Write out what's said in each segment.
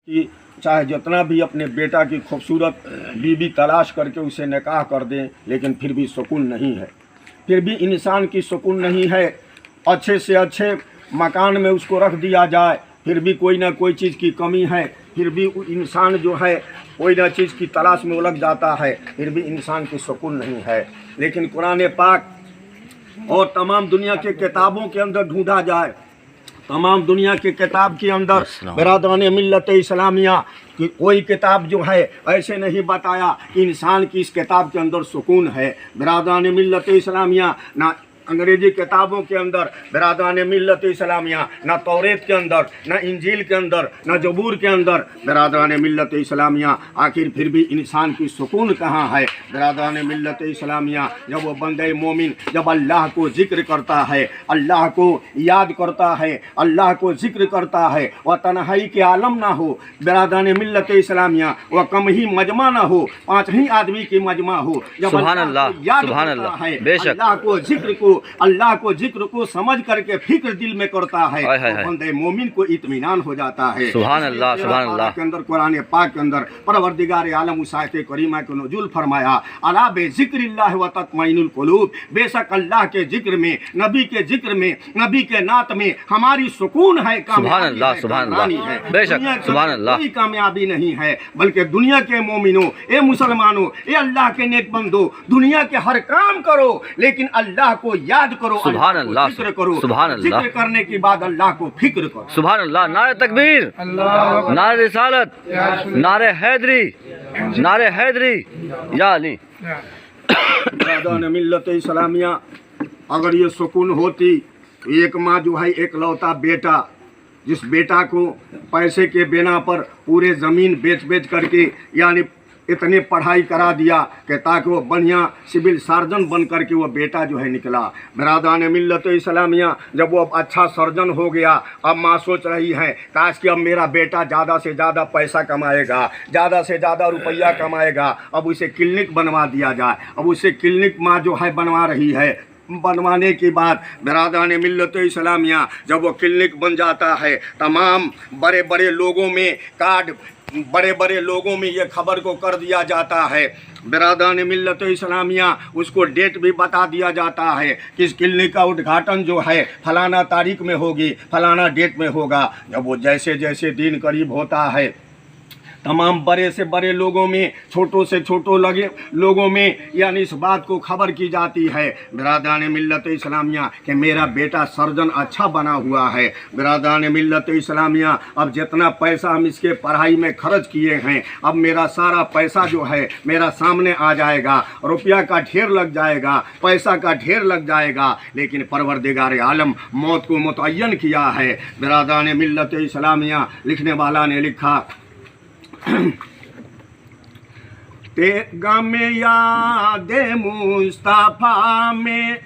कि चाहे जितना भी अपने बेटा की खूबसूरत बीवी तलाश करके उसे निकाह कर दें, लेकिन फिर भी सुकून नहीं है। फिर भी इंसान की सुकून नहीं है। अच्छे से अच्छे मकान में उसको रख दिया जाए, फिर भी कोई ना कोई चीज़ की कमी है। फिर भी इंसान जो है कोई ना चीज़ की तलाश में उलझ जाता है, फिर भी इंसान की सुकून नहीं है। लेकिन कुरान पाक और तमाम दुनिया के किताबों के अंदर ढूंढा जाए, तमाम दुनिया के किताब के अंदर बिरादरान मिल्लत इस्लामिया कि कोई किताब जो है ऐसे नहीं बताया कि इंसान की इस किताब के अंदर सुकून है। बिरादरान मिल्लत इस्लामिया ना अंग्रेजी किताबों के अंदर, बिरादरान मिल्लत इस्लामिया ना तौरेत के अंदर, ना इंजील के अंदर, ना जबूर के अंदर, बिरादरान मिल्लत इस्लामिया। आखिर फिर भी इंसान की सुकून कहाँ है? बिरादरान मिल्लत इस्लामिया जब वो बंदे मोमिन जब अल्लाह को जिक्र करता है, अल्लाह को याद करता है, अल्लाह को जिक्र करता है, वह तन्हाई के आलम ना हो, बिरादरान मिल्लत इस्लामिया वह कम ही मजमा ना हो, 5 ही आदमी की मजमा हो, जब अल्लाह को याद करता है, अल्लाह को जिक्र को समझ करके फिक्र दिल में करता है, तो बंदे मोमिन को इत्मीनान हो जाता है। सुभान अल्लाह, सुभान अल्लाह के अंदर कुरान पाक के अंदर परवरदिगार आलम उस आयत करीमा को नज़ूल फरमाया, अला बेज़िक्रिल्लाह व तत्मइनुल कुलूब, बेशक अल्लाह के जिक्र में, नबी के जिक्र में, नबी के नात में हमारी सुकून है, सुभान अल्लाह, सुभान अल्लाह, बेशक सुभान अल्लाह। कोई कामयाबी नहीं है, बल्कि दुनिया के मोमिनों, ए मुसलमानों, ए अल्लाह के नेक बंदो, दुनिया के हर काम करो लेकिन अल्लाह को याद करो, सुभान अल्लाह, जिक्र करो, सुभान अल्लाह। जिक्र करने के बाद अल्लाह को फिक्र करो। सुभान अल्लाह। नारे तकबीर, नारे रिसालत, नारे हैदरी, नारे हैदरी या अली। बिरादरान मिल्लत इस्लामिया अगर ये सुकून होती, एक माँ जो है एक लौता बेटा, जिस बेटा को पैसे के बिना पर पूरे ज़मीन बेच बेच करके यानी इतने पढ़ाई करा दिया कि ताकि वो बढ़िया सिविल सर्जन बन करके वो बेटा जो है निकला। बिरादरान मिल्लत इस्लामिया जब वो अब अच्छा सर्जन हो गया, अब माँ सोच रही है काश कि अब मेरा बेटा ज़्यादा से ज़्यादा पैसा कमाएगा, ज़्यादा से ज़्यादा रुपया कमाएगा, अब उसे क्लिनिक बनवा दिया जाए। अब उसे क्लिनिक माँ जो है बनवा रही है। बनवाने के बाद बिरादरान मिल्लत इस्लामिया जब वो क्लिनिक बन जाता है, तमाम बड़े बड़े लोगों में कार्ड, बड़े बड़े लोगों में ये खबर को कर दिया जाता है। बिरादरान मिल्लत इस्लामिया उसको डेट भी बता दिया जाता है कि इस क्लिनिक का उद्घाटन जो है फलाना तारीख में होगी, फलाना डेट में होगा। जब वो जैसे जैसे दिन करीब होता है, तमाम बड़े से बड़े लोगों में, छोटों से छोटों लोगों में यानी इस बात को खबर की जाती है बिरादरान मिल्लत इस्लामिया कि मेरा बेटा सर्जन अच्छा बना हुआ है। बिरादरान मिल्लत इस्लामिया अब जितना पैसा हम इसके पढ़ाई में खर्च किए हैं, अब मेरा सारा पैसा जो है मेरा सामने आ जाएगा, रुपया का ढेर लग जाएगा, पैसा का ढेर लग जाएगा। लेकिन परवरदिगार आलम मौत को मुतय्यन किया है। बिरादरान मिल्लत इस्लामिया लिखने वाला ने लिखा, ते गम याद मुस्तफा में,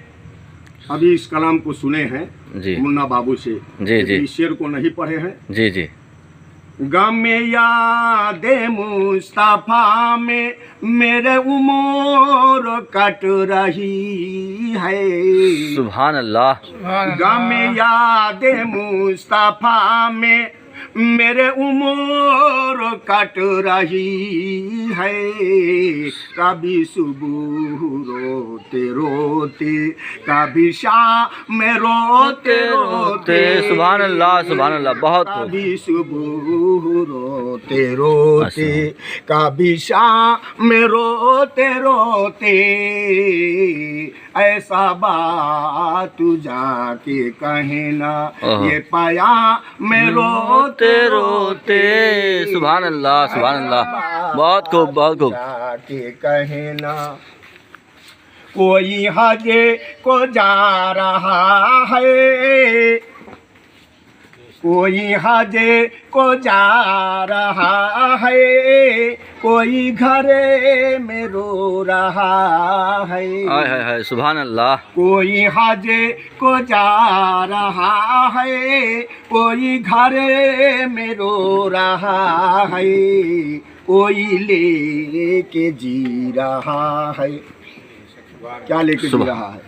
अभी इस कलाम को सुने हैं जी मुन्ना बाबू से, जी जी, इस शेर को नहीं पढ़े हैं जी जी। गम याद मुस्तफा में मेरे उम्र कट रही है, सुभान अल्लाह। गम याद मुस्तफा में मेरे उम्र कट रही है, कभी सुबह रोते रोते, कभी शाम रोते रोते, सुभान अल्लाह, सुभान अल्लाह। बहुत कभी सुबह रोते रोते, कभी शाम रोते रोते, ऐसा बात जाके कहना ये पाया मैं रोते रोते। सुभान अल्लाह, सुभान अल्लाह। बहुत खूब, बहुत खूब। जाके कहना कोई हजे को जा रहा है, कोई हजे को जा रहा है, कोई घरे में रो रहा है। हाय हाय हाय, सुभान अल्लाह। कोई हजे को जा रहा है, कोई घरे में रो रहा है, कोई लेके जी रहा है। क्या लेके जी रहा है?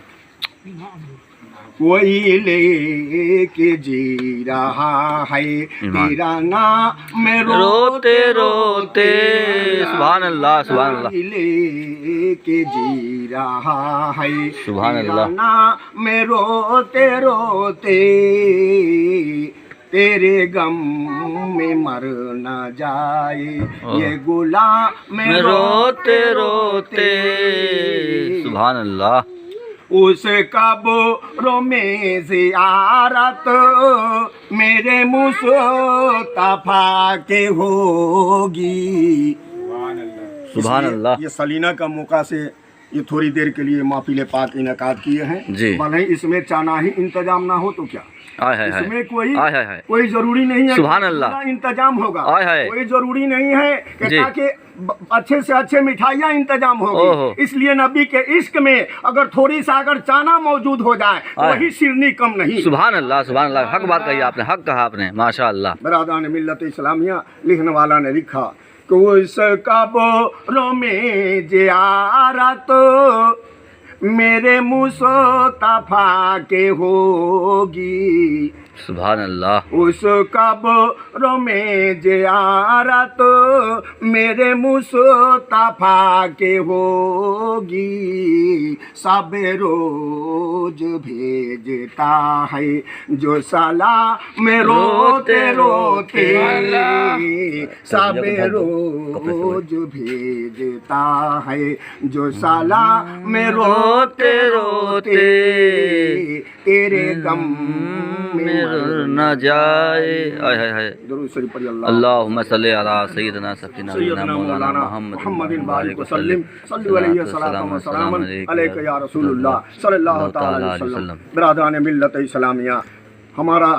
कोई लेके जी रहा है तेरा नाम रोते रोते सुभान अल्लाह सुभान अल्लाह कोई लेके जी रहा है सुभान तेरा अल्लाह। नाम रोते रोते तेरे गम में मर न जाए ये गुलाम मैं रोते रोते सुभान अल्लाह। उस कब्रों में ज़ियारत मेरे मुस्तफा के होगी। सुभान इसलिए अल्लाह। ये सलीना का मौका से ये थोड़ी देर के लिए महफिल पाक इनकाद किए हैं जी। भले ही इसमें चाना ही इंतजाम ना हो तो क्या, आय हाय हाय इसमें कोई आय हाय हाय कोई जरूरी नहीं है सुभान कि अल्लाह। पूरा इंतजाम होगा, आय हाय। कोई जरूरी नहीं है कि जी। ताकि अच्छे से अच्छे मिठाइयाँ इंतजाम ओहो। होगी। इसलिए नबी के इश्क में अगर थोड़ी सा अगर चाना मौजूद हो जाए तो आय। वही शिरनी कम नहीं। सुभान अल्लाह सुभान अल्लाह। हक बात कही आपने, हक कहा आपने, माशा अल्लाह। बरादान मिल्लत इस्लामिया लिखने वाला ने लिखा कि उस कब्रों में ज़ियारत मेरे मुस्तफा के होगी। सुभान अल्लाह। उस कब्रों में ज़ियारत मेरे मुस्तफा के होगी। सब रोज भेजता है जो सलाम रोते रोते, सब रोज भेजता है जो सलाम रोते रोते तेरे गम में न जाए। आय हाय हाय। दुरूद शरीफ पढ़िए। अल्लाहुम्मा सल्ली अला सय्यिदना सफीना सैयदना मौलाना मुहम्मदिन बारिक वसल्लम सल्लल्लाहु अलैहि वसल्लम सलामन अलैका या रसूलुल्लाह सल्लल्लाहु तआला अलैहि वसल्लम। बरादान मिल्लत इस्लामिया, हमारा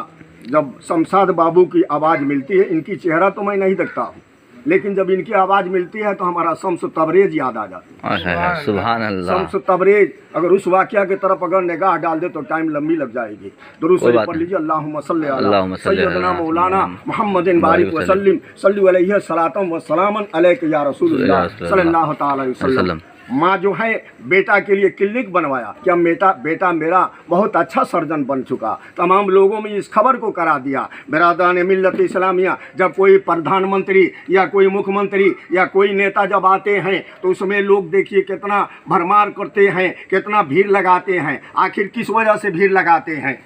जब शमशाद बाबू की आवाज़ मिलती है, इनकी चेहरा तो मैं नहीं देखता हूँ, लेकिन जब इनकी आवाज़ मिलती है तो हमारा शम्स तबरेज याद आ जाती है। आय हाय हाय सुभान अल्लाह। शम्स तबरेज अगर उस वाक़या की तरफ अगर निगाह डाल दे तो टाइम लंबी लग जाएगी। दुरूद कोई शरीफ बात पढ़ नहीं। लीजिए। अल्लाहुम्मा सल्ली अला अल्लाहुम्मा सल्ली अला सैयदना मौलाना मुहम्मद मुहम्मदिन बारिक वसल्लम सल्लल्लाहु अलैहि सलातम व सलामन अलैका या रसूलुल्लाह सल्लल्लाहु तआला अलैहि वसल्लम। माँ जो है बेटा के लिए क्लिनिक बनवाया, क्या बेटा मेरा बहुत अच्छा सर्जन बन चुका, तमाम लोगों में इस खबर को करा दिया। बिरादान मिल्लत इस्लामिया, जब कोई प्रधानमंत्री या कोई मुख्यमंत्री या कोई नेता जब आते हैं तो उसमें लोग देखिए कितना भरमार करते हैं, कितना भीड़ लगाते हैं। आखिर किस वजह से भीड़ लगाते हैं?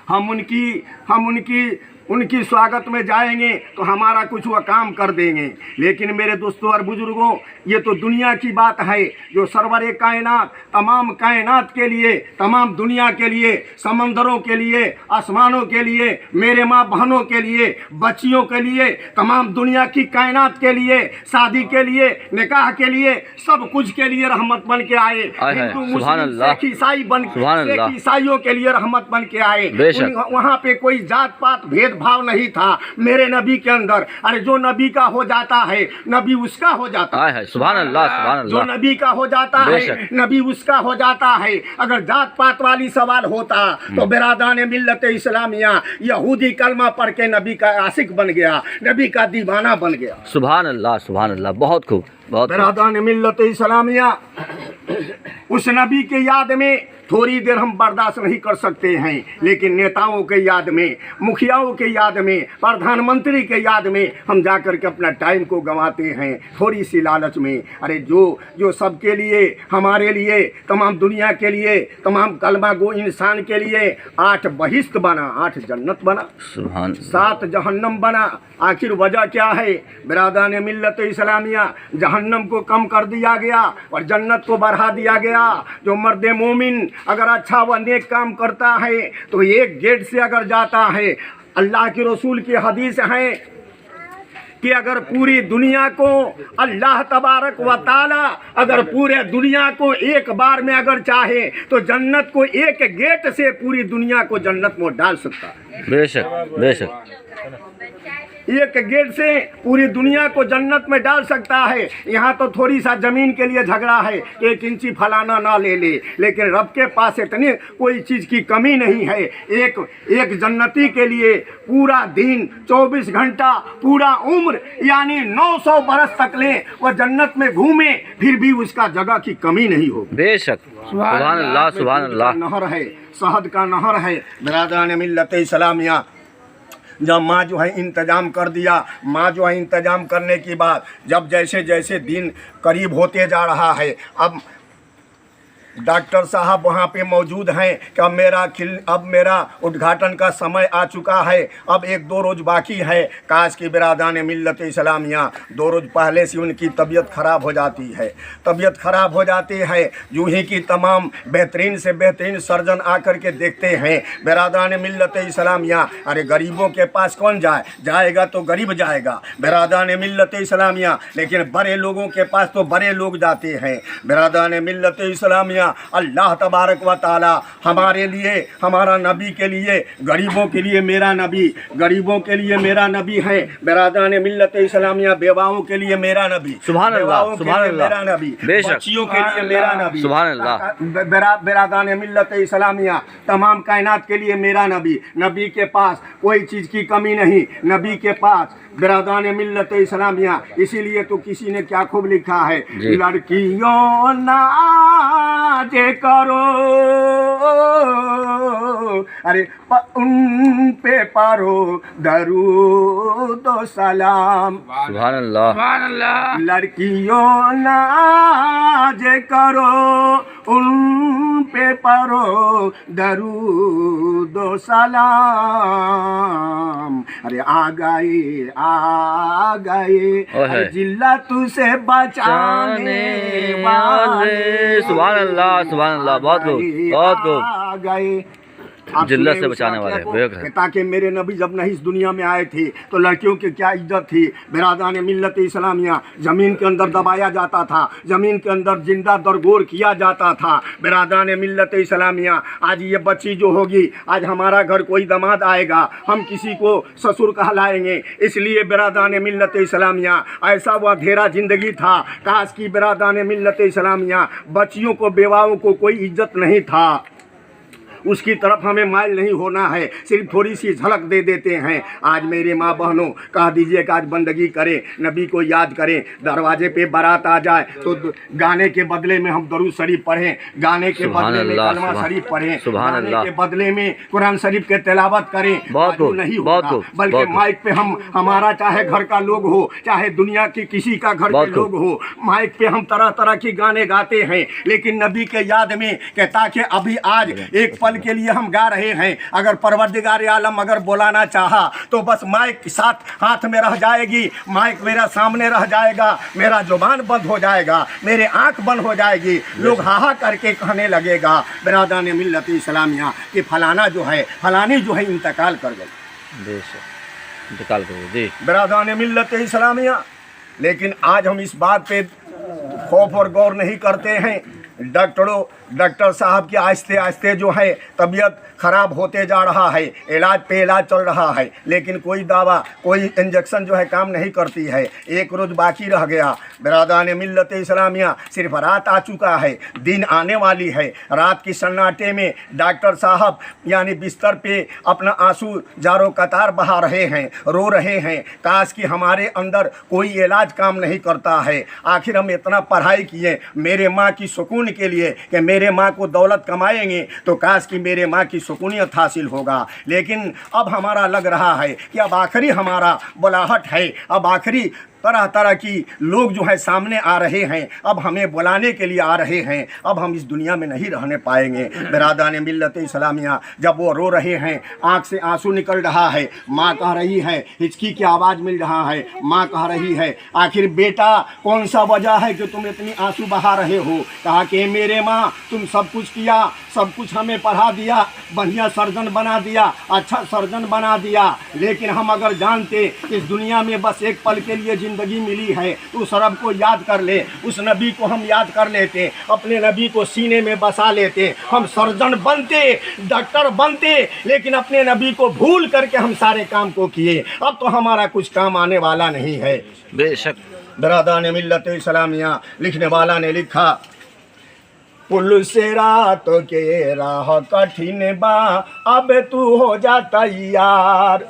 हम उनकी स्वागत में जाएंगे तो हमारा कुछ वह काम कर देंगे, लेकिन मेरे दोस्तों और बुजुर्गों, ये तो दुनिया की बात है जो सरवरे कायनात, तमाम कायनात के लिए, तमाम दुनिया के लिए, समंदरों के लिए, आसमानों के लिए, मेरे माँ बहनों के लिए, बच्चियों के लिए, तमाम दुनिया की कायनात के लिए, शादी के लिए, निकाह के लिए, सब कुछ के लिए रहमत बन के आए। हिंदू मुस्लिम सिख ईसाई सिख ईसाइयों के लिए रहमत बन के आए। वहाँ पे कोई जात पात भेदभाव नहीं था मेरे नबी के अंदर। अरे जो नबी का हो जाता है नबी उसका हो जाता है। सुभान अल्लाह सुभान अल्लाह। जो नबी का हो जाता है नबी उसका हो जाता है। अगर जात पात वाली सवाल होता तो बिरादान मिल्लत इस्लामिया यहूदी कलमा पढ़ के नबी का आशिक बन गया, नबी का दीवाना बन गया। सुभान अल्लाह सुभान अल्लाह। बहुत खूब बहुत। बिरादान मिल्लत इस्लामिया, उस नबी के याद में थोड़ी देर हम बर्दाश्त नहीं कर सकते हैं, लेकिन नेताओं के याद में, मुखियाओं के याद में, प्रधानमंत्री के याद में हम जाकर के अपना टाइम को गंवाते हैं थोड़ी सी लालच में। अरे जो सबके लिए, हमारे लिए, तमाम दुनिया के लिए, तमाम कलमा गो इंसान के लिए 8 बहिश्त बना, 8 जन्नत बना, 7 जहन्नम बना। आखिर वजह क्या है? बिरादान मिल्लत इस्लामिया, जहन्नम को कम कर दिया गया और जन्नत को बढ़ा दिया गया। जो मर्द मोमिन अगर अच्छा व नेक काम करता है तो एक गेट से अगर जाता है, अल्लाह के रसूल की हदीस है कि अगर पूरी दुनिया को अल्लाह तबारक व ताला अगर पूरे दुनिया को एक बार में अगर चाहे तो जन्नत को एक गेट से पूरी दुनिया को जन्नत में डाल सकता है। बेशक बेशक। एक गेट से पूरी दुनिया को जन्नत में डाल सकता है। यहाँ तो थोड़ी सा जमीन के लिए झगड़ा है, 1 इंची फलाना ना ले ले, लेकिन रब के पास इतनी कोई चीज़ की कमी नहीं है। एक जन्नती के लिए पूरा दिन, 24 घंटा, पूरा उम्र यानी 900 बरस तक ले वह जन्नत में घूमे, फिर भी उसका जगह की कमी नहीं हो। बेशक सुभान अल्लाह, सुभान अल्लाह। नहर है, शहद का नहर है। बिरादरान मिल्लत इस्लामिया, जब माँ जो है इंतज़ाम कर दिया, माँ जो है इंतज़ाम करने के बाद जब जैसे जैसे दिन करीब होते जा रहा है, अब डॉक्टर साहब वहाँ पे मौजूद हैं कि अब मेरा उद्घाटन का समय आ चुका है, अब 1-2 रोज़ बाकी है। काश की बिरादान मिल्लत इस्लामिया 2 रोज़ पहले से उनकी तबीयत ख़राब हो जाती है। तबीयत ख़राब हो जाती है, यूँ ही कि तमाम बेहतरीन से बेहतरीन सर्जन आकर के देखते हैं। बिरादान मिल्लत इस्लामिया, अरे गरीबों के पास कौन जाएगा तो गरीब जाएगा बिरादान मिल्लत इस्लामिया, लेकिन बड़े लोगों के पास तो बड़े लोग जाते हैं। बिरादान मिल्लत इस्लामिया, अल्लाह तबारक व ताला हमारे लिए, हमारा नबी के लिए, गरीबों के लिए मेरा नबी, गरीबों के लिए मेरा नबी है। बिरादान मिल्लत इस्लामिया, बेवाओं के लिए मेरा नबी, सुभान अल्लाह, सुभान अल्लाह, मेरा नबी, बेशक, बच्चियों के लिए मेरा नबी, सुभान अल्लाह। बिरादान मिल्लत इस्लामिया, तमाम कायनात के लिए मेरा नबी। नबी के पास कोई चीज़ की कमी नहीं, नबी के पास बिरादान मिल्लत इस्लामिया। इसीलिए तो किसी ने क्या खूब लिखा है, लड़कियों नाज करो, अरे उन पे पढ़ो दरूद व सलाम। सुभान अल्लाह, सुभान अल्लाह। लड़कियों नाज करो, उन पे पढ़ो दरूद व सलाम। अरे आ गए अरे जिल्ला तुझसे बचाने वाले। सुभान अल्लाह, सुभान अल्लाह। बहुत खूब, बहुत खूब। आ गए जिल्लत से बचाने वाले। ताकि मेरे नबी जब नहीं इस दुनिया में आए थे तो लड़कियों की क्या इज्जत थी। बिरादान मिल्लत इस्लामिया, ज़मीन के अंदर दबाया जाता था, ज़मीन के अंदर जिंदा दरगोर किया जाता था। बिरादान मिल्लत इस्लामिया, आज ये बच्ची जो होगी, आज हमारा घर कोई दामाद आएगा, हम किसी को ससुर कहलाएंगे। इसलिए बिरादान मिल्लत इस्लामिया, ऐसा वह अंधेरा ज़िंदगी था। काश की बिरादान मिल्लत इस्लामिया, बच्चियों को, बेवाओं को कोई इज्जत नहीं था, उसकी तरफ हमें माइल नहीं होना है, सिर्फ थोड़ी सी झलक दे देते हैं। आज मेरे माँ बहनों, कह दीजिए कि आज बंदगी करें, नबी को याद करें। दरवाजे पे बारात आ जाए तो गाने के बदले में हम दरूद शरीफ पढ़ें, गाने के बदले में कलमा शरीफ पढ़ें, गाने के बदले में कुरान शरीफ के तिलावत करें। नहीं होगा, बल्कि माइक पे हम, हमारा चाहे घर का लोग हो, चाहे दुनिया की किसी का घर के लोग हो, माइक पे हम तरह तरह की गाने गाते हैं, लेकिन नबी के याद में कि ताकि अभी आज एक के लिए हम गा रहे हैं। अगर परवरदिगार आलम अगर बुलाना चाहा तो बस माइक साथ हाथ में रह जाएगी, माइक मेरा सामने रह जाएगा, मेरा जुबान बंद हो जाएगा, मेरे आंख बंद हो जाएगी, लोग हाहा करके कहने लगेगा बिरादान मिल्लत इस्लामिया कि फलाना जो है, फलानी जो है इंतकाल कर गई, इंतकाल कर गई बिरादान मिल्लत इस्लामिया। लेकिन आज हम इस बात पे खौफ और गौर नहीं करते हैं। डॉक्टर साहब की आहिस्ते आहिस्ते जो है तबीयत ख़राब होते जा रहा है, इलाज पे इलाज चल रहा है, लेकिन कोई दवा, कोई इंजेक्शन जो है काम नहीं करती है। 1 रोज़ बाकी रह गया। बिरादान मिल्लत इस्लामिया, सिर्फ रात आ चुका है, दिन आने वाली है। रात की सन्नाटे में डॉक्टर साहब यानी बिस्तर पे अपना आंसू जारो कतार बहा रहे हैं, रो रहे हैं। काश कि हमारे अंदर कोई इलाज काम नहीं करता है। आखिर हम इतना पढ़ाई किए मेरे माँ की सुकून के लिए कि मेरे माँ को दौलत कमाएंगे तो काश कि मेरे माँ की सुकूनियत हासिल होगा। लेकिन अब हमारा लग रहा है कि अब आखिरी हमारा बुलाहट है, अब आखिरी तरह तरह की लोग जो है सामने आ रहे हैं, अब हमें बुलाने के लिए आ रहे हैं, अब हम इस दुनिया में नहीं रहने पाएंगे। बिरादान मिल्लत इस्लामिया, जब वो रो रहे हैं, आँख से आंसू निकल रहा है, माँ कह रही है, हिचकी की आवाज़ मिल रहा है, माँ कह रही है आखिर बेटा कौन सा वजह है कि तुम इतनी आंसू बहा रहे हो। कहा कि मेरे माँ तुम सब कुछ किया, सब कुछ हमें पढ़ा दिया, बढ़िया सर्जन बना दिया, अच्छा सर्जन बना दिया, लेकिन हम अगर जानते इस दुनिया में बस एक पल के लिए ज़िंदगी मिली है तो उस रब को याद कर ले, उस नबी को हम याद कर लेते, अपने नबी को सीने में बसा लेते, हम सर्जन बनते, डॉक्टर बनते, लेकिन अपने नबी को भूल करके हम सारे काम को किए। अब तो हमारा कुछ काम आने वाला नहीं है। बेशक। बिरादान मिल्लत इस्लामिया, लिखने वाला ने लिखा, पुल से रात के राह कठिन बा, अब तू हो जा तैयार।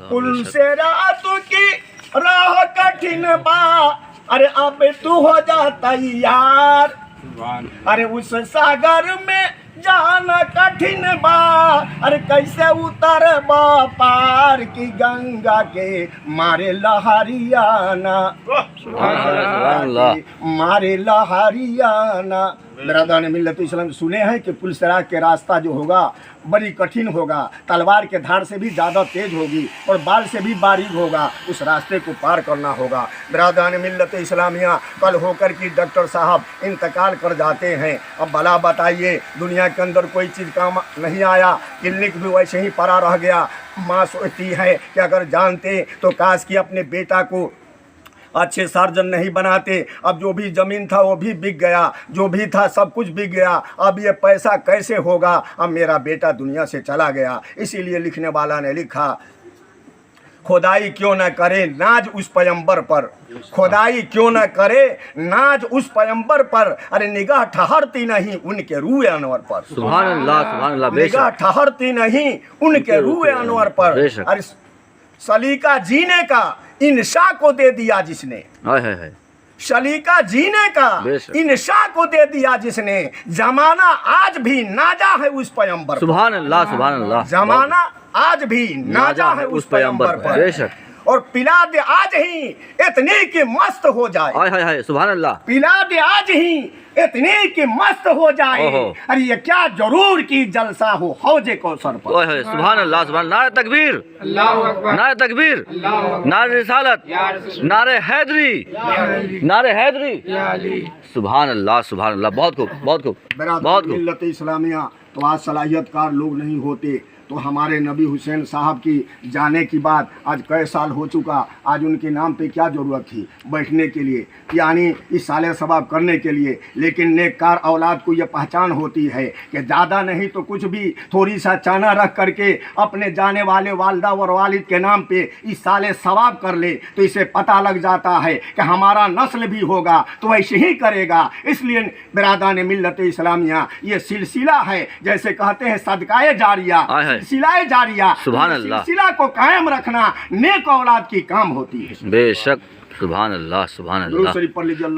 पुल से रात की राह कठिन बा, अरे अब तू हो जा तैयार। अरे उस सागर में जाना कठिन बा, अरे कैसे उतर बा पार की गंगा के मारे लहरियाना, मारे लहरियाना। बिरादरान मिल्लत इस्लाम सुने हैं कि पुल सिरात के रास्ता जो होगा बड़ी कठिन होगा, तलवार के धार से भी ज़्यादा तेज होगी और बाल से भी बारीक होगा, उस रास्ते को पार करना होगा। बिरादरान मिल्लत इस्लामिया, कल होकर कि डॉक्टर साहब इंतकाल कर जाते हैं। अब भला बताइए, दुनिया के अंदर कोई चीज़ काम नहीं आया, क्लिनिक भी वैसे ही पड़ा रह गया। माँ सोचती है कि अगर जानते तो काश कि अपने बेटा को अच्छे सर्जन नहीं बनाते। अब जो भी ज़मीन था वो भी बिक गया, जो भी था सब कुछ बिक गया। अब ये पैसा कैसे होगा? अब मेरा बेटा दुनिया से चला गया। इसीलिए लिखने वाला ने लिखा, खुदाई क्यों न करे नाज उस पैगंबर पर, खुदाई क्यों न करे नाज उस पैगंबर पर, अरे निगाह ठहरती नहीं उनके रूए अनवर पर। सुभान अल्लाह, सुभान अल्लाह। निगाह ठहरती नहीं उनके रूए अनवर पर। अरे सलीका जीने का इंशा को दे दिया जिसने, सलीका जीने का इंशा को दे दिया जिसने, जमाना आज भी नाजा है उस पैगंबर। सुभान अल्लाह, सुभान अल्लाह। जमाना आज भी नाजा है उस पैगंबर पर। और पिला दे आज ही इतनी कि मस्त हो जाए, हाय हाय हाय, सुभान अल्लाह। पिला दे आज ही इतनी कि मस्त हो जाए। अरे ये क्या जरूर की जलसा हो हौजे कौसर पर। सुभान अल्लाह, सुभान। नारे तकबीर, नारे तकबीर, नारे रिसालत, नारे हैदरी, नारे हैदरी। सुभान अल्लाह, सुभान अल्लाह। बहुत खूब, बहुत खूब, बहुत खूब। मिल्लत इस्लामिया तो आज सलाहियतकार लोग नहीं होते तो हमारे नबी हुसैन साहब की जाने की बात आज कई साल हो चुका। आज उनके नाम पे क्या ज़रूरत थी बैठने के लिए, यानी इस साले सवाब करने के लिए। लेकिन नेककार औलाद को ये पहचान होती है कि ज़्यादा नहीं तो कुछ भी थोड़ी सा चाना रख करके अपने जाने वाले वालदा और वालिद के नाम पे इस साले सवाब कर ले तो इसे पता लग जाता है कि हमारा नस्ल भी होगा तो वैसे ही करेगा। इसलिए बिरादान मिल्लत इस्लामिया ये सिलसिला है, जैसे कहते हैं सदकाए जारिया, सिलसिला जारिया। सुभान अल्लाह। सिलसिला को कायम रखना नेक औलाद की काम होती है। बेशक। सुभान अल्लाह, सुभान अल्लाह।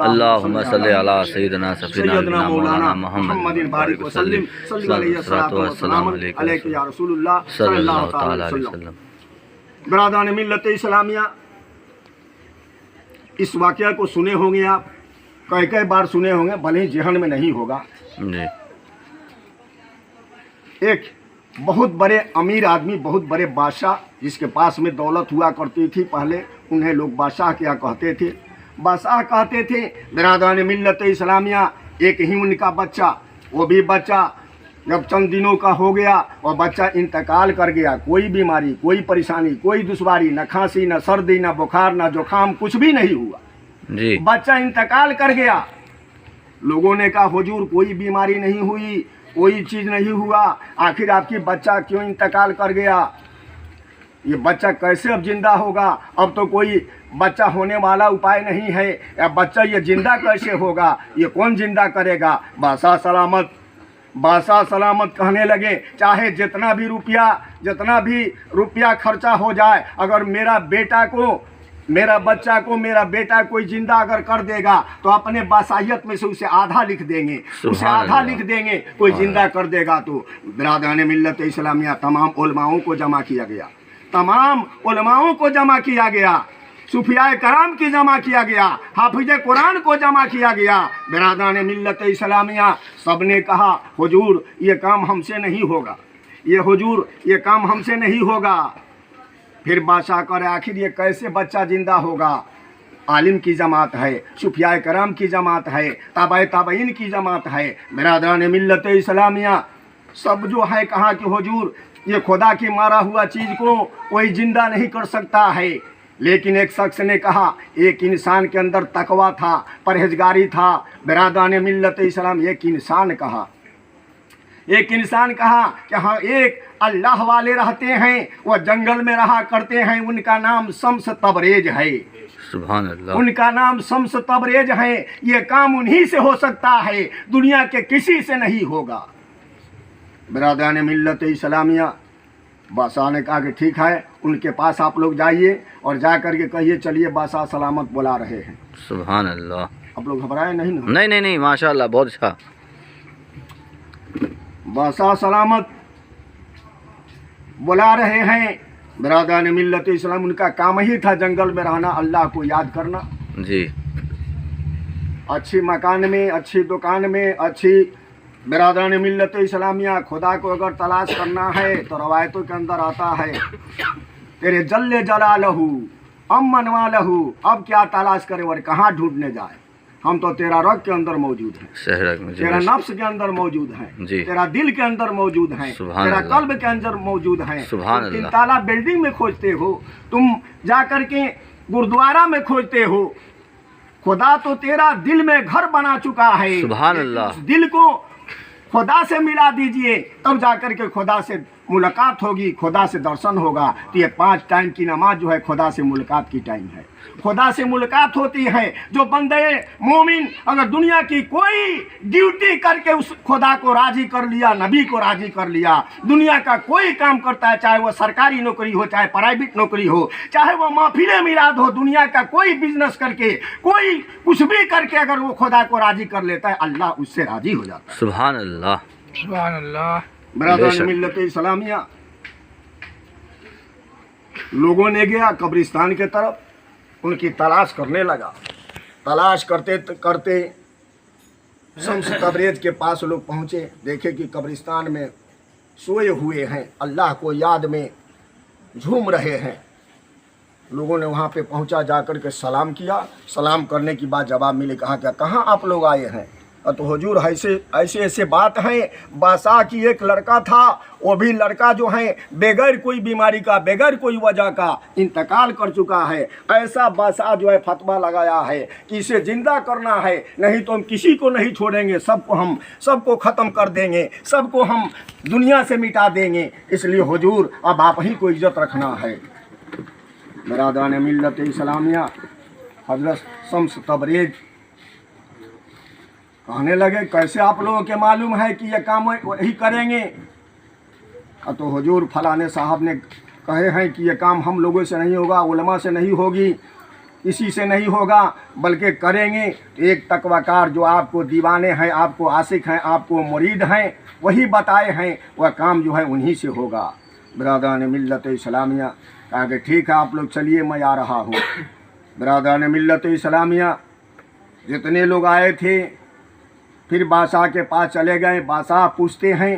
अल्लाहुम्मा सल्ली अला सय्यिदना सफीना मौलाना मुहम्मदिन बारिक व सल्लिम सल्लल्लाहु अलैहि या रसूलुल्लाह सल्लल्लाहु तआला अलैहि वसल्लम। बिरादरान मिल्लत इस्लामिया, इस वाकया को सुने होंगे आप, कई बार सुने होंगे, भले ही जहन में नहीं होगा। एक बहुत बड़े अमीर आदमी, बहुत बड़े बादशाह, जिसके पास में दौलत हुआ करती थी, पहले उन्हें लोग बादशाह क्या कहते थे, बादशाह कहते थे। बिरादरान मिल्लत इस्लामिया, एक ही उनका बच्चा, वो भी बच्चा जब चंद दिनों का हो गया और बच्चा इंतकाल कर गया, कोई बीमारी, कोई परेशानी, कोई दुश्वारी, न खांसी, न सर्दी, न बुखार, न जुकाम, कुछ भी नहीं हुआ जी। बच्चा इंतकाल कर गया। लोगों ने कहा हुजूर कोई बीमारी नहीं हुई, कोई चीज़ नहीं हुआ, आखिर आपकी बच्चा क्यों इंतकाल कर गया? ये बच्चा कैसे अब जिंदा होगा? अब तो कोई बच्चा होने वाला उपाय नहीं है, या बच्चा ये जिंदा कैसे होगा? ये कौन जिंदा करेगा? बादशाह सलामत, बादशाह सलामत कहने लगे, चाहे जितना भी रुपया खर्चा हो जाए, अगर मेरा बच्चा को मेरा बेटा कोई जिंदा अगर कर देगा तो अपने बादशाहियत में से उसे आधा लिख देंगे, उसे आधा लिख देंगे, कोई जिंदा कर देगा तो। बिरादरान मिल्लत इस्लामिया, तमाम उलमाओं को जमा किया गया, तमाम उलमाओं को जमा किया गया, सूफियाए कराम की जमा किया गया, हाफिज कुरान को जमा किया गया। बिरादरान मिल्लत इस्लामिया, सब ने कहा हुजूर ये काम हमसे नहीं होगा, हुजूर ये काम हमसे नहीं होगा। फिर बादशाह करे आखिर ये कैसे बच्चा जिंदा होगा? आलिम की जमात है, सूफियाए कराम की जमात है, ताबईन की जमात है। बिरादरान मिल्लत इस्लामिया, सब जो है कहा कि हुजूर ये खुदा की मारा हुआ चीज़ को कोई जिंदा नहीं कर सकता है। लेकिन एक शख्स ने कहा, एक इंसान के अंदर तकवा था, परहेजगारी था। बिरादरान मिल्लत इस्लाम, एक इंसान कहा कि हाँ एक अल्लाह वाले रहते हैं, वह जंगल में रहा करते हैं, उनका नाम शम्स तबरेज है। सुभान अल्लाह। उनका नाम शम्स तबरेज है। ये काम उन्हीं से हो सकता है, दुनिया के किसी से नहीं होगा। बिरादरान मिल्लत इस्लामिया, बादशाह ने कहा कि ठीक है, उनके पास आप लोग जाइए और जा कर के कहिए चलिए बादशाह सलामत बुला रहे हैं। सुभान अल्लाह। आप लोग घबराए नहीं ना? नहीं नहीं नहीं, माशाल्लाह, बहुत अच्छा। बादशाह सलामत बुला रहे हैं बिरादरान मिल्लत इस्लाम। उनका काम ही था जंगल में रहना, अल्लाह को याद करना। जी। अच्छी मकान में, अच्छी दुकान में, अच्छी बिरादरान मिल्लत इस्लामिया, खुदा को अगर तलाश करना है तो रवायतों के अंदर आता है, तेरे जल्ले जलालहू अम्मन वालहू, अब क्या तलाश करे और कहाँ ढूंढने जाए? हम तो तेरा रग के अंदर मौजूद हैं, तेरा नफ्स के अंदर मौजूद हैं, तेरा दिल के अंदर मौजूद हैं, तेरा कल्ब के अंदर मौजूद हैं। तुम 3 ताला बिल्डिंग में खोजते हो, तुम जाकर के गुरुद्वारा में खोजते हो, खुदा तो तेरा दिल में घर बना चुका है। सुभान अल्लाह। दिल को खुदा से मिला दीजिए, तब जाकर के खुदा से मुलाकात होगी, खुदा से दर्शन होगा। तो ये 5 टाइम की नमाज जो है खुदा से मुलाकात की टाइम है, खुदा से मुलाकात होती है। जो बंदे मोमिन अगर दुनिया की कोई ड्यूटी करके उस खुदा को राजी कर लिया, नबी को राजी कर लिया, दुनिया का कोई काम करता है, चाहे वो सरकारी नौकरी हो, चाहे प्राइवेट नौकरी हो, चाहे वो महफिले मिलाद हो, दुनिया का कोई बिजनेस करके, कोई कुछ भी करके अगर वो खुदा को राजी कर लेता है, अल्लाह उससे राजी हो जाता है। सुभान अल्लाह, सुभान अल्लाह। बिरादरान मिल्लत इस्लामिया, लोगों ने गया कब्रिस्तान के तरफ, उनकी तलाश करने लगा। तलाश करते करते शम्स तबरेज के पास लोग पहुँचे, देखे कि कब्रिस्तान में सोए हुए हैं, अल्लाह को याद में झूम रहे हैं। लोगों ने वहाँ पे पहुँचा, जाकर के सलाम किया। सलाम करने के बाद जवाब मिले, कहा क्या, कहाँ आप लोग आए हैं? तो हुजूर ऐसे बात है, बादशाह की एक लड़का था, वो भी लड़का जो है बगैर कोई बीमारी का, बगैर कोई वजह का इंतकाल कर चुका है। ऐसा बादशाह जो है फतवा लगाया है कि इसे जिंदा करना है, नहीं तो हम किसी को नहीं छोड़ेंगे, सबको ख़त्म कर देंगे, सबको हम दुनिया से मिटा देंगे। इसलिए हुजूर अब आप ही को इज्जत रखना है। बिरादरान मिल्लत इस्लामिया, हज़रत शम्स तबरेज कहने लगे, कैसे आप लोगों के मालूम है कि ये काम वही करेंगे? तो हुजूर फलाने साहब ने कहे हैं कि ये काम हम लोगों से नहीं होगा, उलमा से नहीं होगी, किसी से नहीं होगा, बल्कि करेंगे एक तकवाकार जो आपको दीवाने हैं, आपको आशिक हैं, आपको मुरीद हैं, वही बताए हैं, वह काम जो है उन्हीं से होगा। बिरादरान मिल्लत इस्लामिया कहा कि ठीक है, आप लोग चलिए, मैं आ रहा हूँ। बिरादरान मिल्लत इस्लामिया, जितने लोग आए थे फिर बादशाह के पास चले गए। बादशाह पूछते हैं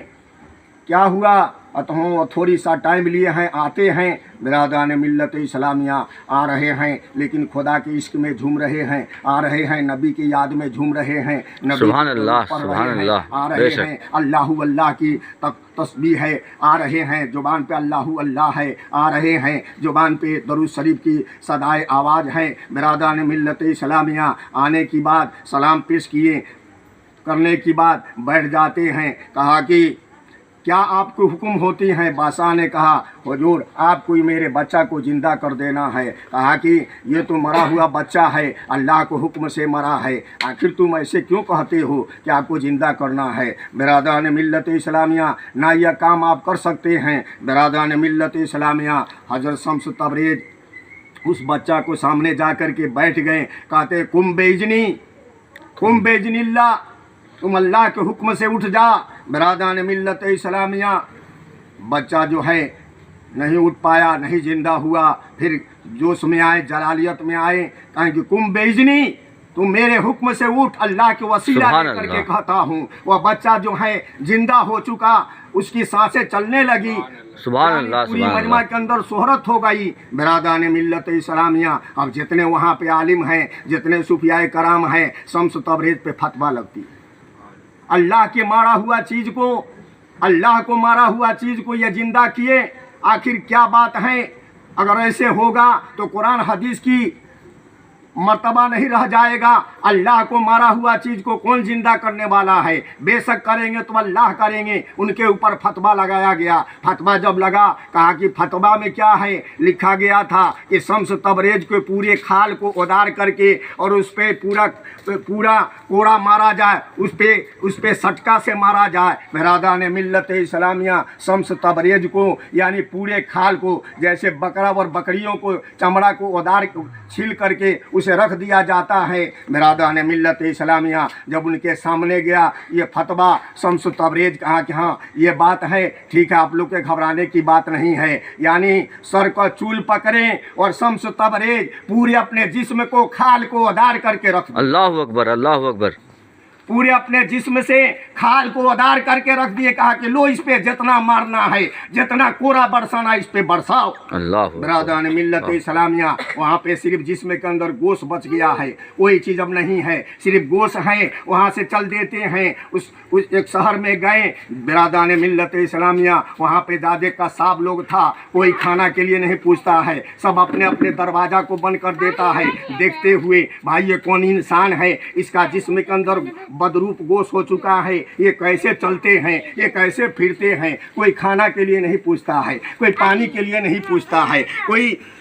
क्या हुआ? अतः थोड़ी सा टाइम लिए हैं, आते हैं। बिरादरान मिल्लत इस्लामिया आ रहे हैं, लेकिन खुदा के इश्क में झूम रहे हैं, आ रहे हैं नबी की याद में झूम रहे हैं, नबी सुभान अल्लाह, सुभान अल्लाह, आ रहे हैं, अल्लाहु अल्लाह की तस्बीह है, आ रहे हैं जुबान पे अल्लाहु अल्लाह है, आ रहे हैं जुबान पे दरूद शरीफ की सदाए आवाज़ है। बिरादरान मिल्लत इस्लामिया आने की बाद सलाम पेश किए, करने की बाद बैठ जाते हैं। कहा कि क्या आपको हुक्म होती हैं? बादशाह ने कहा, हुजूर आपको मेरे बच्चा को ज़िंदा कर देना है। कहा कि ये तो मरा हुआ बच्चा है, अल्लाह को हुक्म से मरा है, आखिर तुम ऐसे क्यों कहते हो कि आपको ज़िंदा करना है? बिरादरान मिल्लत इस्लामिया, ना यह काम आप कर सकते हैं। बिरादरान मिल्लत इस्लामिया, हज़रत शम्स तबरेज उस बच्चा को सामने जा कर के बैठ गए। कहते कुम बेइज़्निल्लाह, तुम अल्लाह के हुक्म से उठ जा। बिरादरान मिल्लत इस्लामिया, बच्चा जो है नहीं उठ पाया, नहीं जिंदा हुआ। फिर जोश में आए, जलालियत में आए, कहें कि कुम बेइज़्नी, तुम मेरे हुक्म से उठ, अल्लाह के वसीला करके कहता हूँ। वह बच्चा जो है जिंदा हो चुका, उसकी सांसें चलने लगी। सुभान अल्लाह, पूरी मजमा के अंदर शोहरत हो गई। बिरादरान मिल्लत इस्लामिया, अब जितने वहाँ पे आलिम हैं, जितने सूफियाए कराम हैं, शम्स तबरेज पे फतवा लगती। अल्लाह के मारा हुआ चीज़ को, अल्लाह को मारा हुआ चीज़ को ये जिंदा किए, आखिर क्या बात है? अगर ऐसे होगा तो कुरान हदीस की मर्तबा नहीं रह जाएगा। अल्लाह को मारा हुआ चीज़ को कौन जिंदा करने वाला है? बेशक करेंगे तो अल्लाह करेंगे। उनके ऊपर फतवा लगाया गया। फतवा जब लगा, कहा कि फतवा में क्या है? लिखा गया था कि शम्स तबरेज के पूरे खाल को उदार करके और उस पर पूरा कोड़ा मारा जाए, उस पे सटका से मारा जाए। बिरादरान मिल्लत इस्लामिया, शम्स तबरेज को यानी पूरे खाल को, जैसे बकरा और बकरियों को चमड़ा को उदार छील करके उसे उसे रख दिया जाता है। बिरादरान मिल्लत इस्लामिया जब उनके सामने गया ये फतवा शम्स तबरेज कहा कि हाँ ये बात है, ठीक है, आप लोग के घबराने की बात नहीं है। यानी सर का चूल पकड़ें और शम्स तबरेज पूरे अपने जिस्म को खाल को उधार करके रख दिए। अल्लाह अकबर, अल्लाह अकबर। पूरे अपने जिस्म से खाल को उधार करके रख दिए। कहा कि लो इस पे जितना मारना है, जितना कोरा बरसाना इस पे बरसाओ। अल्लाह बिरादरान मिल्लत इस्लामिया वहाँ पे सिर्फ जिस्म के अंदर गोश्त बच गया है, कोई चीज़ अब नहीं है, सिर्फ गोश्त है। वहाँ से चल देते हैं, उस एक शहर में गए। बिरादरान मिल्लत इस्लामिया वहाँ पे दादे का साहब लोग था, कोई खाना के लिए नहीं पूछता है, सब अपने अपने दरवाज़ा को बंद कर देता है देखते हुए भाई ये कौन इंसान है, इसका जिस्म के अंदर बदरूप गोश हो चुका है, ये कैसे चलते हैं, ये कैसे फिरते हैं। कोई खाना के लिए नहीं पूछता है, कोई पानी के लिए नहीं पूछता है,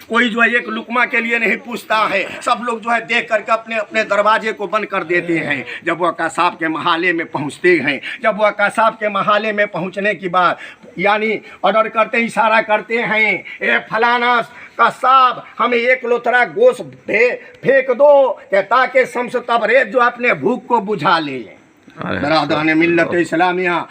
कोई जो है एक लुकमा के लिए नहीं पूछता है। सब लोग जो है देख करके अपने अपने दरवाजे को बंद कर देते हैं। जब वह कसाब के महाले में पहुंचते हैं, जब वह कसाब के महाले में पहुंचने के बाद यानी ऑर्डर करते, इशारा करते हैं, ए फलाना कसाब हमें एक लोथरा गोश्त फेंक दो ताकि शम्स तबरेज जो अपने भूख को बुझा ले। बिरादरान मिल्लत इस्लामिया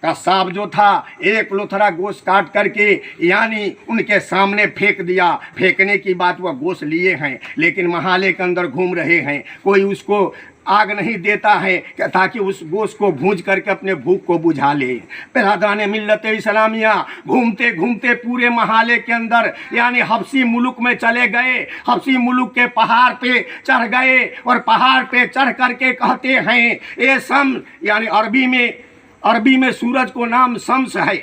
कसाब जो था एक लोथरा गोश्त काट करके यानी उनके सामने फेंक दिया। फेंकने की बात वह गोश्त लिए हैं लेकिन महाले के अंदर घूम रहे हैं, कोई उसको आग नहीं देता है ताकि उस गोश्त को भूंज करके अपने भूख को बुझा ले। बिरादरान मिल्लत इस्लामिया घूमते घूमते पूरे महाले के अंदर यानी हबसी मुल्क में चले गए। हबसी मुल्क के पहाड़ पे चढ़ गए और पहाड़ पे चढ़ करके कहते हैं ये शम्स, यानी अरबी में सूरज को नाम शम्स है।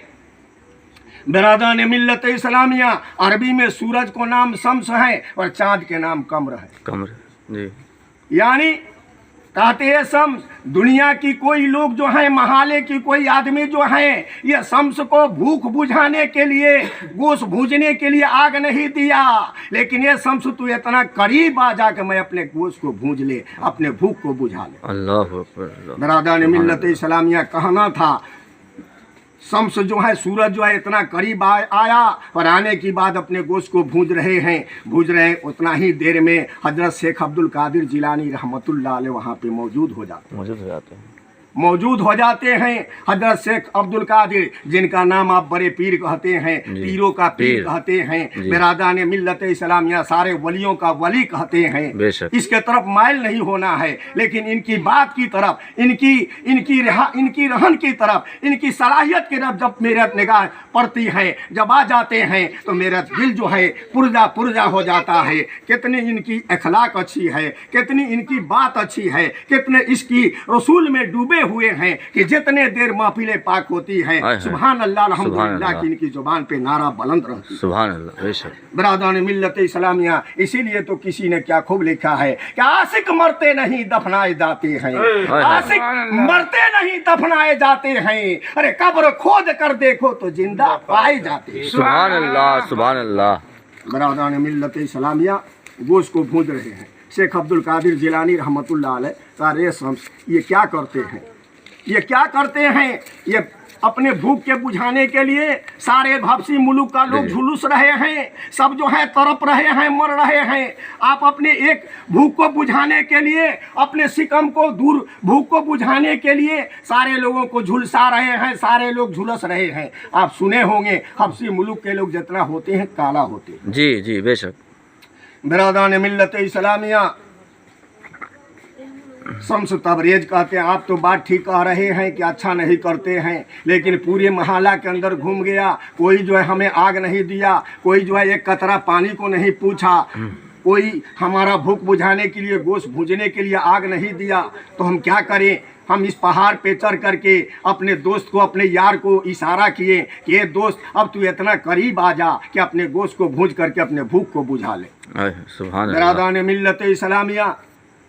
बिरादरान मिल्लत इस्लामिया अरबी में सूरज को नाम शम्स है और चाँद के नाम कमर है। कमर जी, यानी कहते हैं शम्स, दुनिया की कोई लोग जो हैं, महाले की कोई आदमी जो हैं, ये शम्स को भूख बुझाने के लिए, गोश्त भूजने के लिए आग नहीं दिया, लेकिन ये शम्स तू इतना करीब आ जा कि मैं अपने गोश्त को भूज ले, अपने भूख को बुझा ले। अल्लाह अकबर। बिरादरान मिल्लत इस्लामिया कहना था शम्स जो है, सूरज जो है इतना करीब आया और आने की बाद अपने गोश्त को भूज रहे हैं। उतना ही देर में हजरत शेख अब्दुल कादिर जिलानी रहमतुल्लाह अलैह वहाँ पे मौजूद हो जाते हैं। हजरत शेख अब्दुल कादिर जिनका नाम आप बड़े पीर कहते हैं, पीरों का पीर कहते हैं। बिरादरान मिल्लत इस्लामिया सारे वलियों का वली कहते हैं। इसके तरफ माइल नहीं होना है, लेकिन इनकी बात की तरफ, इनकी रहन की तरफ, इनकी सलाहियत की तरफ जब मेरा निगाह पड़ती है, जब आ जाते हैं तो मेरा दिल जो है पुरजा हो जाता है। कितनी इनकी अखलाक अच्छी है, कितनी इनकी बात अच्छी है, कितने इसकी रसूल में डूबे हुए हैं कि जितने देर महफिले पाक होती है सुभान अल्लाह अल्हम्दुलिल्लाह की इनकी जुबान पे नारा बुलंद रहती है। सुभान अल्लाह। बिरादरान मिल्लत इस्लामिया इसीलिए तो किसी ने क्या खूब लिखा है कि आशिक मरते नहीं दफनाए जाते हैं, आशिक मरते नहीं दफनाए जाते हैं, अरे कब्र खोद कर देखो तो जिंदा पाए जाते हैं। सुभान अल्लाह, सुभान अल्लाह। बिरादरान मिल्लत इस्लामिया गोश्त को भूज रहे हैं। शेख अब्दुल कादिर जिलानी रहमतुल्लाह अलैह सारे शम्स ये क्या करते हैं, ये अपने भूख के बुझाने के लिए सारे हबसी मुल्क का लोग झुलूस रहे हैं, सब जो है तड़प रहे हैं, मर रहे हैं। आप अपने एक भूख को बुझाने के लिए, अपने सिकम को दूर भूख को बुझाने के लिए सारे लोगों को झुलसा रहे हैं, सारे लोग झुलस रहे हैं। आप सुने होंगे हबसी मुल्क के लोग जितना होते हैं काला होते हैं। जी जी बेशक। बिरादरान मिल्लत इस्लामिया शम्स तबरेज कहते हैं आप तो बात ठीक कह रहे हैं कि अच्छा नहीं करते हैं, लेकिन पूरे महल्ला के अंदर घूम गया, कोई जो है हमें आग नहीं दिया, कोई जो है एक कतरा पानी को नहीं पूछा, कोई हमारा भूख बुझाने के लिए, गोश्त भूजने के लिए आग नहीं दिया, तो हम क्या करें। हम इस पहाड़ पे चढ़ करके अपने दोस्त को, अपने यार को इशारा किए कि ये दोस्त अब तू इतना करीब आ जा कि अपने गोश्त को भूज करके अपने भूख को बुझा ले। सुभान अल्लाह। बिरादरान मिल्लत इस्लामिया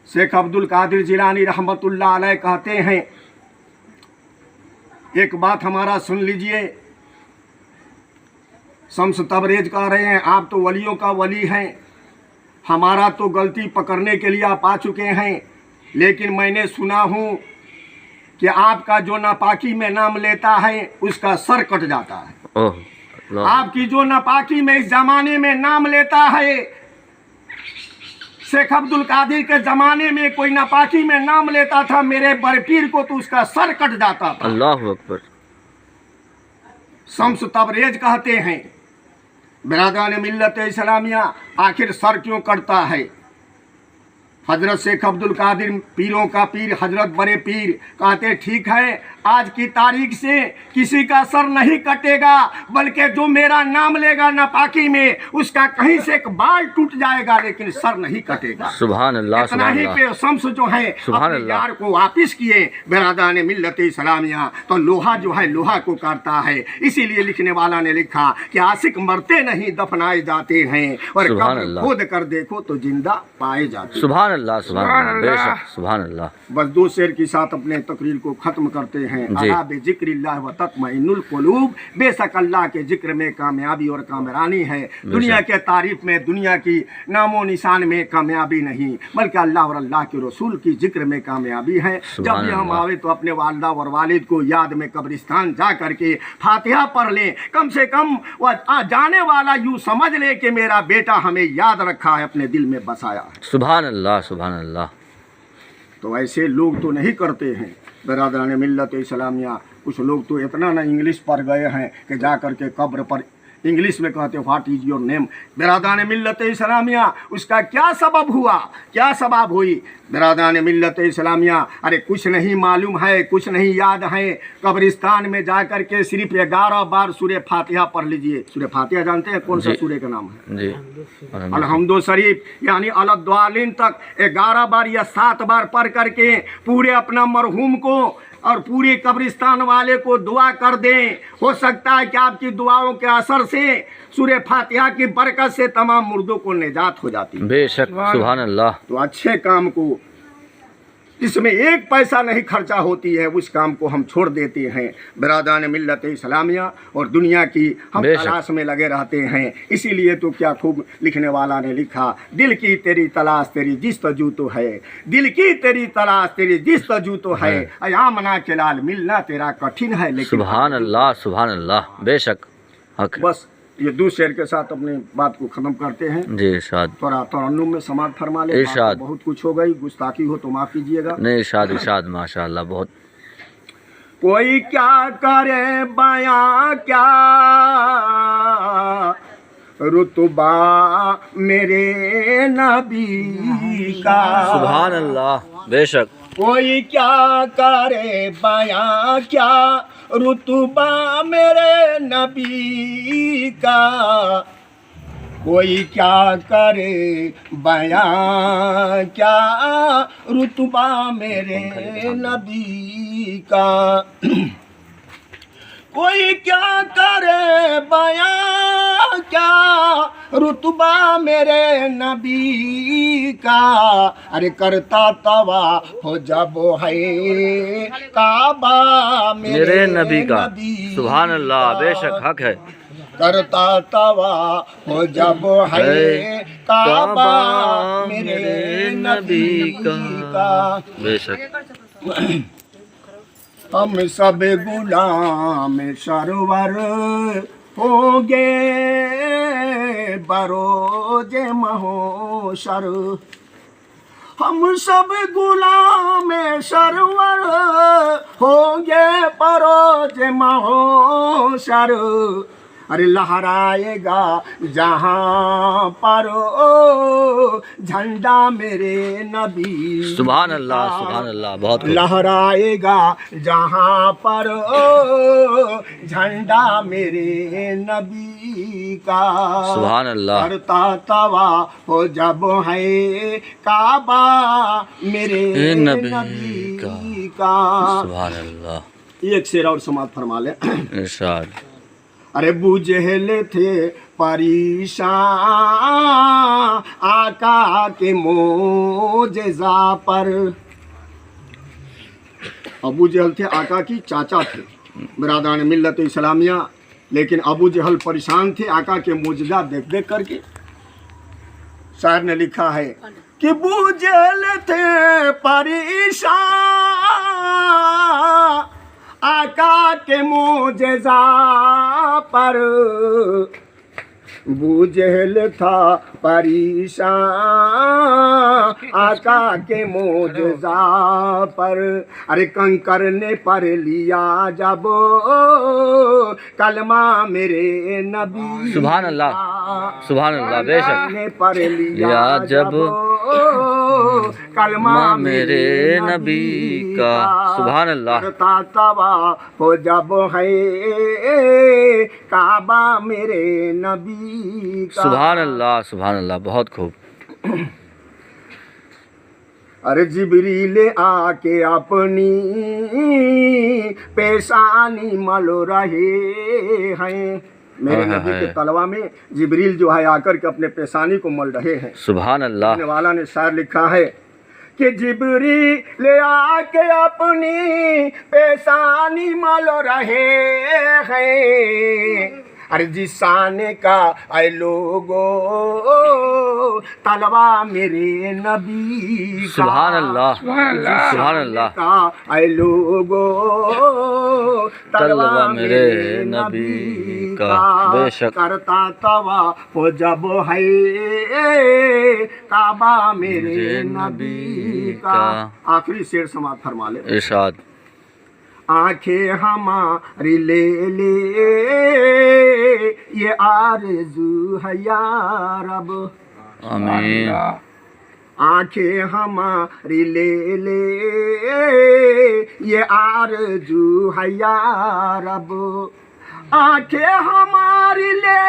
शेख अब्दुल कादिर जिलानी रहमतुल्लाह अलैह कहते हैं एक बात हमारा सुन लीजिए। शम्स तबरेज कह रहे हैं आप तो वलियों का वली हैं, हमारा तो गलती पकड़ने के लिए आप आ चुके हैं, लेकिन मैंने सुना हूँ कि आपका जो नापाकी में नाम लेता है उसका सर कट जाता है। आपकी जो नापाकी में इस जमाने में नाम लेता है शेख अब्दुल कादिर के ज़माने में कोई नापाकी में नाम लेता था मेरे बड़े पीर को, तो उसका सर कट जाता था। अल्लाह अकबर। शम्स तबरेज कहते हैं, बिरादरान मिल्लत इस्लामिया, आखिर सर क्यों कटता है? हजरत शेख अब्दुल कादिर पीरों का पीर हजरत बड़े पीर कहते ठीक है, आज की तारीख से किसी का सर नहीं कटेगा, बल्कि जो मेरा नाम लेगा नापाकी में उसका कहीं से एक बाल टूट जाएगा, लेकिन सर नहीं कटेगा। सुभान अल्लाह, इतना ही पे शम्स जो है अपने यार को वापिस किए बिरादरान मिल्लत इस्लामिया, तो लोहा जो है लोहा को काटता है। इसीलिए लिखने वाला ने लिखा कि आशिक मरते नहीं दफनाए जाते हैं, और कब्र खोद कर देखो तो जिंदा पाए जाते हैं। सुभान अल्लाह, सुभान अल्लाह, बेशक सुभान अल्लाह। बस दो शेर के साथ अपने तकरीर को खत्म करते हैं। अला बे जिक्रिल्लाह व तत्मइनुल कुलूब, बेशक अल्लाह के जिक्र में कामयाबी और कामरानी है। दुनिया के तारीफ में, दुनिया की नामो निशान में कामयाबी नहीं, बल्कि अल्लाह और अल्लाह के रसूल की जिक्र में कामयाबी है। जब भी हम आवे तो अपने वालदा और वालिद को याद में कब्रिस्तान जा करके फातिहा पढ़ लें। कम से कम वह जाने वाला यूँ समझ ले कि मेरा बेटा हमें याद रखा है, अपने दिल में बसाया है। सुभान अल्लाह, सुभान अल्लाह। तो ऐसे लोग तो नहीं करते हैं बिरादरान मिल्लत इस्लामिया। कुछ लोग तो इतना ना इंग्लिश पढ़ गए हैं कि जा कर के कब्र पर इंग्लिश में कहते व्हाट इज़ योर नेम। बिरादरान मिल्लत इस्लामिया, उसका क्या सबब हुआ, क्या सबब हुई बिरादरान मिल्लत इस्लामिया? अरे कुछ नहीं मालूम है, कुछ नहीं याद है। कब्रिस्तान में जा कर के सिर्फ 11 बार सूरह फातिहा पढ़ लीजिए। सूरह फातिहा जानते हैं कौन सा सूरह का नाम है? जी, अलहम्दो शरीफ, यानी अलद्वालिन तक 11 बार या 7 बार पढ़ करके पूरे अपना मरहूम को और पूरे कब्रिस्तान वाले को दुआ कर दें। हो सकता है कि आपकी दुआओं के असर से, सूरह फातिहा की बरकत से तमाम मुर्दों को निजात हो जाती है। बेशक, सुभान अल्लाह। तो अच्छे काम को, इसमें एक पैसा नहीं खर्चा होती है, उस काम को हम छोड़ देते हैं बिरादरान मिल्लत इस्लामिया, और दुनिया की हम तलाश में लगे रहते हैं। इसीलिए तो क्या खूब लिखने वाला ने लिखा, दिल की तेरी तलाश तेरी जिस्तजू तो है, दिल की तेरी तलाश तेरी जिस्तजू तो है, अयामना के लाल मिलना तेरा कठिन है। लेकिन सुभान अल्लाह, सुभान अल्लाह, बेशक हक। बस ये दो शेर के साथ अपने बात को खत्म करते हैं। जी इरशाद। थोड़ा तरन्नुम में समाप्त फरमा ले। इरशाद। बहुत कुछ हो गई, गुस्ताखी हो तो माफ कीजिएगा। नहीं, इरशाद इरशाद, माशाअल्लाह। बहुत कोई क्या करे बयां क्या रुतबा मेरे नबी का। सुभान अल्लाह, बेशक। कोई क्या करे बयां क्या रुतबा मेरे नबी का, कोई क्या करे बयां क्या रुतबा मेरे नबी का। कोई क्या करे बयां क्या रुतबा मेरे नबी का। अरे करता तवा हो जब है काबा मेरे नबी का। सुभान अल्लाह, बेशक हक है। करता तवा हो जब है काबा मेरे नबी का। बेशक। हम सब गुलाम सरवर होंगे बरोज महोशर। हम सब गुलाम सरवर होंगे बरोज महोशर। अरे लहराएगा जहाँ पर झंडा मेरे नबी। सुभान अल्लाह, सुभान अल्लाह, बहुत लहराएगा जहाँ पर झंडा मेरे नबी का। सुभान अल्लाह। करता तवा हो जब है काबा मेरे नबी का। सुभान अल्लाह। एक शेर और समाप्त फरमा ले। इरशाद। अरे बुझेल थे परेशान आका के मोजेज़ा पर। अबू जहल थे आका की चाचा थे बिरादरान मिल्लत इस्लामिया, लेकिन अबू जहल परेशान थे आका के मोजेज़ा देख देख करके। शायर ने लिखा है कि बुझेल थे परेशान आका के मोजेज़ा पर। बूझेल था परेशान आका के मोजज़ा पर अरे कंकर ने पढ़ लिया जब कलमा मेरे नबी सुभान अल्लाह, सुभान अल्लाह, बेशक ने पढ़ लिया या जब कलमा मेरे नबी का, सुभान अल्लाह, तवा हो जब है काबा मेरे नबी का। सुभान अल्लाह, सुभान अल्लाह, बहुत खूब। अरे जिबरील आके अपनी पेशानी मल रहे हैं, मेरे नबी के तलवा में जिबरील जो है आकर के अपने पेशानी को मल रहे हैं। सुभान अल्लाह। लिखने वाला ने शायर लिखा है कि जिबरील आके अपनी पेशानी मल रहे हैं, अरे जिसाने का ऐ लोगो तलवा मेरे नबी का। सुभान अल्लाह, सुभान अल्लाह, का ऐ लोगो तलवा मेरे नबी का, बेशक करता तवा हो जब है काबा मेरे नबी का। आखिरी शेर समाप्त फरमा ले। इरशाद। आंखें हमारी ले ले ये आरज़ू है या रब, आमीन। आंखें हमारी ले ले ये आरज़ू है या रब, आंखें हमारी ले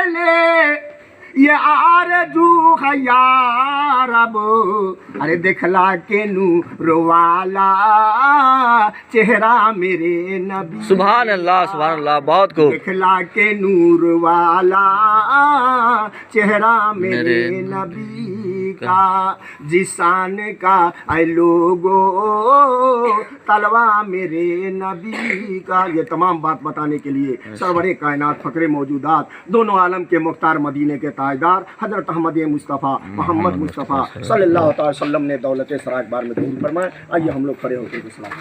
ले ये आरज़ू है या रब, अरे देखला के नूर वाला चेहरा मेरे नबी। सुभान अल्लाह, सुभान अल्लाह, बहुत खूब। देखला के नूर वाला चेहरा मेरे नबी का, जिसान का ऐ लोगो तलवा मेरे नबी का। ये तमाम बात बताने के लिए सरवरे कायनात फकरे मौजूदात दोनों आलम के मुख्तार मदीने के ताजदार हजरत अहमद मुस्तफ़ा मोहम्मद मुस्तफ़ा सल्लल्लाहु अलैहि वसल्लम ने दौलत सराय बार में दूर फरमाए। आइए हम लोग खड़े होकर सलाम।